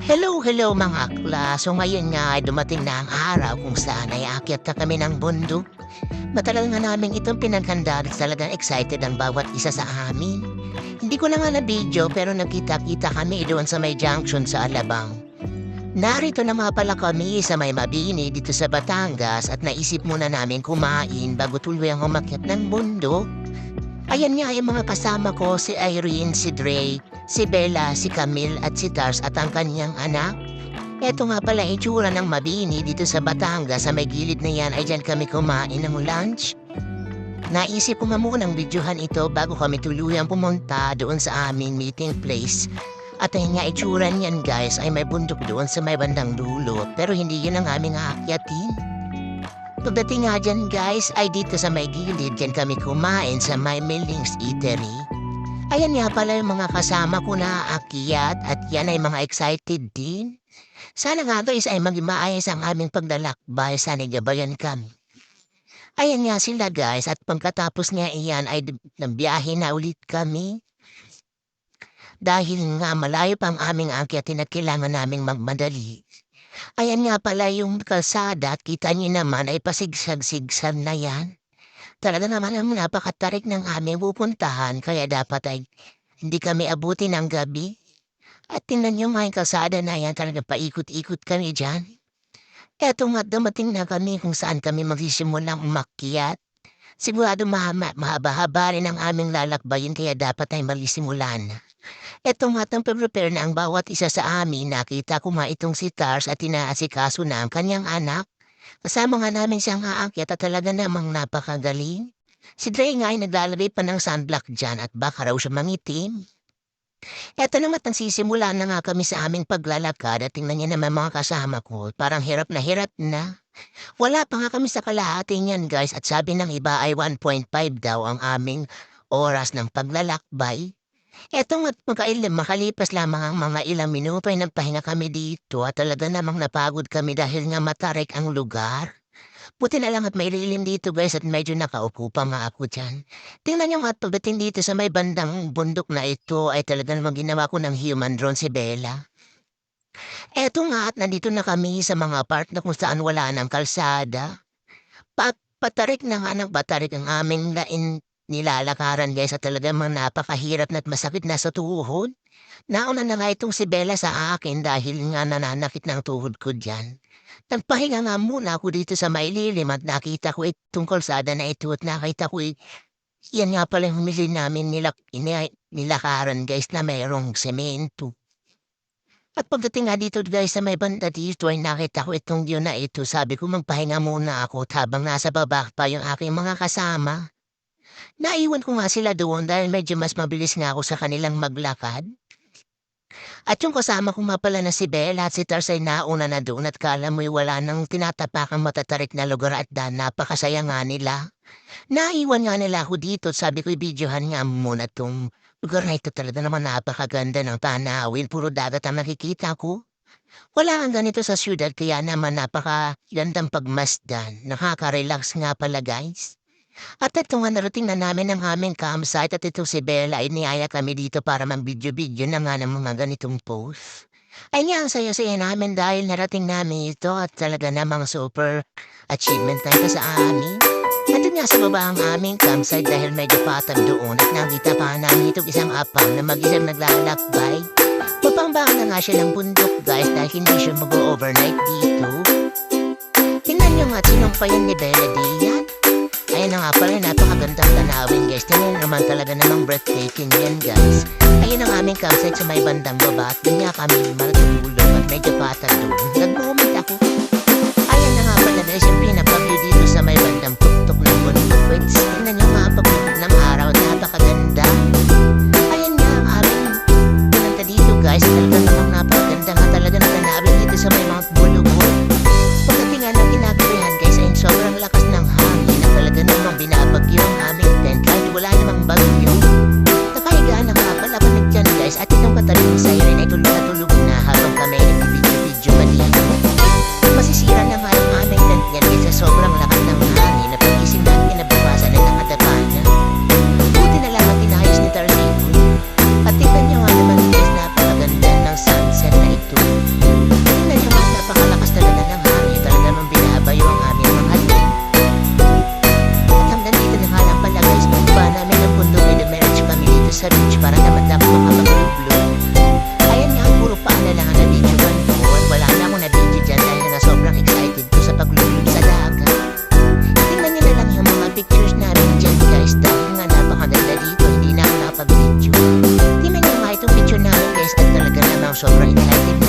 Hello mga akla. So ngayon nga ay dumating na ang araw kung saan ay aakyat na kami ng bundok. Matagal nga namin itong pinaghanda at talagang excited ang bawat isa sa amin. Hindi ko na nga na video pero nagkita-kita kami doon sa may junction sa Alabang. Narito na nga pala kami sa may Mabini dito sa Batangas at naisip muna namin kumain bago tuloy ang umakyat ng bundok. Ayan nga yung mga kasama ko, si Irene, si Dre, si Bella, si Camille at si Tars at ang kanyang anak. Eto nga pala itsura ng Mabini dito sa Batangas. Sa may gilid na yan ay dyan kami kumain ng lunch. Naisip ko nga munang videohan ito bago kami tuluyang pumunta doon sa aming meeting place. At ayun nga itsura niyan guys ay may bundok doon sa may bandang dulo pero hindi yun ang aming aakyatin. Pagdating nga dyan guys ay dito sa may gilid dyan kami kumain sa may Millings Eatery. Ayan nga pala yung mga kasama ko na aakyat at yan ay mga excited din. Sana nga guys ay maging maayos ang aming paglalakbay sa gabayan kami. Ayan nga sila guys at pagkatapos nga iyan ay nagbiyahe na ulit kami. Dahil nga malayo pa ang aming akyatin at kailangan naming magmadali. Ayan nga pala yung kalsada at kita niyo naman ay pasigsag-sigsag na yan. Talaga naman ang napakatarik ng aming pupuntahan kaya dapat ay hindi kami abuti ng gabi. At tingnan niyo nga yung kalsada na yan talaga paikot-ikot kami dyan. Eto nga dumating na kami kung saan kami magsisimulang umakyat. Sigurado mahaba-haba rin ang aming lalakbayin kaya dapat ay magsimulan. Eto nga prepare na ang bawat isa sa amin. Nakita ko nga itong si Tars at inaasikaso na ang kanyang anak. Kasama nga namin siyang aakyat at talaga namang napakagaling. Si Dre nga ay naglalagay pa ng sunblock dyan at baka raw siya mangitim. Eto naman ang sisimula na nga kami sa aming paglalakad at tingnan niya naman mga kasama ko. Parang hirap na. Wala pa nga kami sa kalahati niyan guys at sabi ng iba ay 1.5 daw ang aming oras ng paglalakbay. Eto nga't makalipas lamang ang mga ilang minuto ay nagpahinga kami dito at talaga namang napagod kami dahil nga matarik ang lugar. Buti na lang at may lilim dito guys at medyo nakaupo pa nga ako dyan. Tingnan nyo nga at pagdating dito sa may bandang bundok na ito ay talaga namang ginawa ko ng human drone si Bella. Eto nga at nandito na kami sa mga part na kung saan wala ng kalsada. Patarik na nga ng patarik ang aming nilalakaran guys at talagang napakahirap na't masakit na sa tuhod. Nauna na nga itong si Bella sa akin dahil nga nananakit ng tuhod ko dyan. Nagpahinga nga muna ako dito sa may lilim at nakita ko itong kalsada na ito at nakita ko yan nga pala yung humili namin nilakaran guys na mayroong semento. At pagdating nga dito guys sa may banda dito ay nakita ko itong view na ito. Sabi ko magpahinga muna ako habang nasa baba pa yung aking mga kasama. Naiwan ko nga sila doon dahil medyo mas mabilis nga ako sa kanilang maglakad. At yung kasama ko nga pala na si Bella at si Tars ay nauna na doon at kala mo'y wala nang tinatapakang matatarik na lugar at napakasaya nga nila. Naiwan nga nila ako dito at sabi ko i-videohan nga muna itong lugar na ito talaga naman napakaganda ng tanawin. Puro dagat ang nakikita ko. Wala ang ganito sa syudad kaya naman napakagandang pagmasdan. Nakaka-relax nga pala guys. At ito nga narating na namin ang aming campsite at ito si Bella ay niyaya kami dito para mag-video-video na nga ng mga ganitong post. Ay nga ang saya-saya namin dahil narating namin ito at talaga namang super achievement tayo sa amin. At nga sa baba ang aming campsite dahil medyo patag doon at nakita pa namin itong isang apang na mag-isang naglalakbay. Mapangbahan na nga siya ng bundok guys dahil hindi siya mag-overnight dito. Tingnan nyo nga sinumpayan ni Bella diyan. Ayan na nga pala, napakagandang tanawin guys. Tingnan naman talaga namang breathtaking yan guys. Ayan ang aming campsite sa may bandang baba at ganyan kami matutulog at medyo patag doon. Nag-moment ako. Ayan na nga pala guys, yung pinapaview dito sa may bandang tuktok ng bundok. Tingnan nyo nga pagputok ng araw, napakaganda. Ayan nga ang aming pinanta dito guys. Talaga namang napakaganda nga talaga na tanawin dito sa may mga bulubog. Pagdating nga ng kinagarihan guys ay sobrang lakas ng hangin. Talaga namang binabagyo ang aming tent kahit wala namang bagyo. Nakahigaan na nga pala panig dyan guys at itong katabi ng siren ay tulog na habang kami nag-video-video pa dito. sobrang enlightened